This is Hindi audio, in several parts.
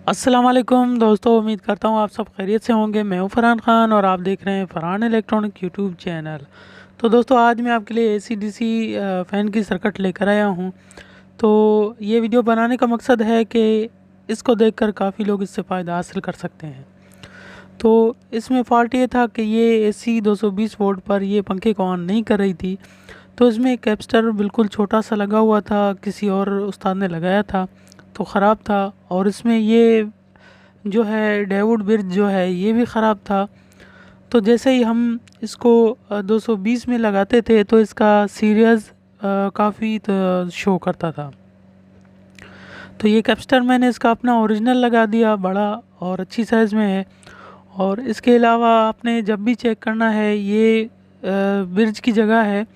अस्सलाम वालेकुम दोस्तों, उम्मीद करता हूँ आप सब खैरियत से होंगे। मैं हूँ फरहान ख़ान और आप देख रहे हैं फरहान इलेक्ट्रॉनिक यूट्यूब चैनल। तो दोस्तों आज मैं आपके लिए एसी डीसी फ़ैन की सर्किट लेकर आया हूँ। तो ये वीडियो बनाने का मकसद है कि इसको देखकर काफ़ी लोग इससे फ़ायदा हासिल कर सकते हैं। तो इसमें फ़ॉल्ट ये था कि ये एसी 220 वोल्ट पर ये पंखे को ऑन नहीं कर रही थी। तो इसमें एक कैपेसिटर बिल्कुल छोटा सा लगा हुआ था, किसी और उस्ताद ने लगाया था तो ख़राब था। और इसमें ये जो है डेवुड ब्रिज जो है ये भी ख़राब था। तो जैसे ही हम इसको 220 में लगाते थे तो इसका सीरीज़ काफ़ी शो करता था। तो ये कैपेसिटर मैंने इसका अपना ओरिजिनल लगा दिया, बड़ा और अच्छी साइज़ में है। और इसके अलावा आपने जब भी चेक करना है ये ब्रिज की जगह है।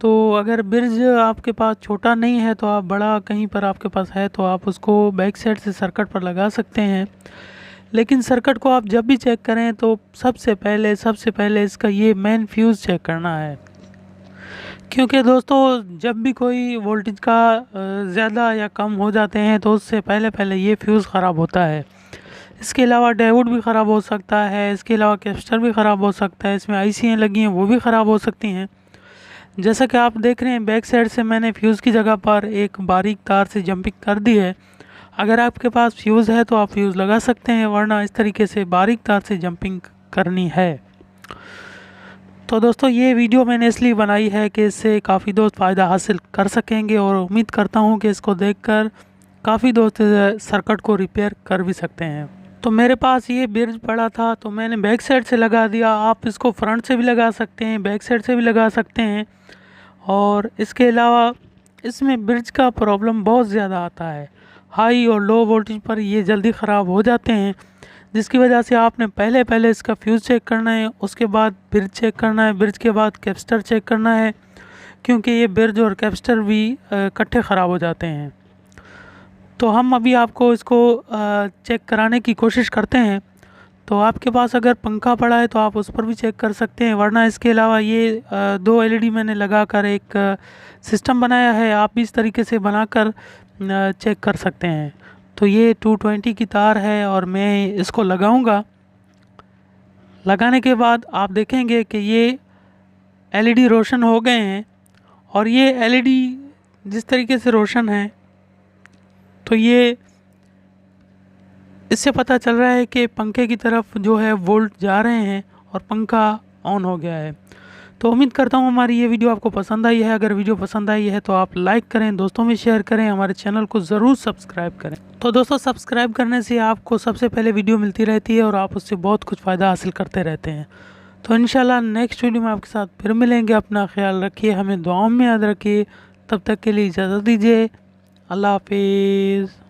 तो अगर ब्रिज आपके पास छोटा नहीं है तो आप बड़ा कहीं पर आपके पास है तो आप उसको बैक साइड से सर्किट पर लगा सकते हैं। लेकिन सर्किट को आप जब भी चेक करें तो सबसे पहले इसका ये मेन फ्यूज़ चेक करना है। क्योंकि दोस्तों जब भी कोई वोल्टेज का ज़्यादा या कम हो जाते हैं तो उससे पहले ये फ्यूज़ ख़राब होता है। इसके अलावा डायोड भी ख़राब हो सकता है, इसके अलावा कैपेसिटर भी ख़राब हो सकता है, इसमें आईसीयाँ लगी हैं वो भी ख़राब हो सकती हैं। जैसा कि आप देख रहे हैं बैक साइड से मैंने फ्यूज़ की जगह पर एक बारीक तार से जंपिंग कर दी है। अगर आपके पास फ्यूज़ है तो आप फ्यूज़ लगा सकते हैं, वरना इस तरीके से बारीक तार से जंपिंग करनी है। तो दोस्तों ये वीडियो मैंने इसलिए बनाई है कि इससे काफ़ी दोस्त फ़ायदा हासिल कर सकेंगे और उम्मीद करता हूँ कि इसको देखकर काफ़ी दोस्त सर्किट को रिपेयर कर भी सकते हैं। तो मेरे पास ये ब्रिज पड़ा था तो मैंने बैक साइड से लगा दिया। आप इसको फ्रंट से भी लगा सकते हैं, बैक साइड से भी लगा सकते हैं। और इसके अलावा इसमें ब्रिज का प्रॉब्लम बहुत ज़्यादा आता है, हाई और लो वोल्टेज पर ये जल्दी ख़राब हो जाते हैं, जिसकी वजह से आपने पहले इसका फ्यूज़ चेक करना है, उसके बाद ब्रिज चेक करना है, ब्रिज के बाद कैपेसिटर चेक करना है, क्योंकि ये ब्रिज और कैपेसिटर भी इकट्ठे ख़राब हो जाते हैं। तो हम अभी आपको इसको चेक कराने की कोशिश करते हैं। तो आपके पास अगर पंखा पड़ा है तो आप उस पर भी चेक कर सकते हैं, वरना इसके अलावा ये दो एलईडी मैंने लगाकर एक सिस्टम बनाया है, आप भी इस तरीके से बनाकर चेक कर सकते हैं। तो ये 220 की तार है और मैं इसको लगाऊंगा। लगाने के बाद आप देखेंगे कि ये एलईडी रोशन हो गए हैं। और ये एलईडी जिस तरीके से रोशन है तो ये इससे पता चल रहा है कि पंखे की तरफ जो है वोल्ट जा रहे हैं और पंखा ऑन हो गया है। तो उम्मीद करता हूँ हमारी ये वीडियो आपको पसंद आई है। अगर वीडियो पसंद आई है तो आप लाइक करें, दोस्तों में शेयर करें, हमारे चैनल को ज़रूर सब्सक्राइब करें। तो दोस्तों सब्सक्राइब करने से आपको सबसे पहले वीडियो मिलती रहती है और आप उससे बहुत कुछ फ़ायदा हासिल करते रहते हैं। तो इंशाल्लाह नेक्स्ट वीडियो में आपके साथ फिर मिलेंगे। अपना ख्याल रखिए, हमें दुआओं में याद रखिए। तब तक के लिए इजाज़त दीजिए। अल्लाह हाफिज़।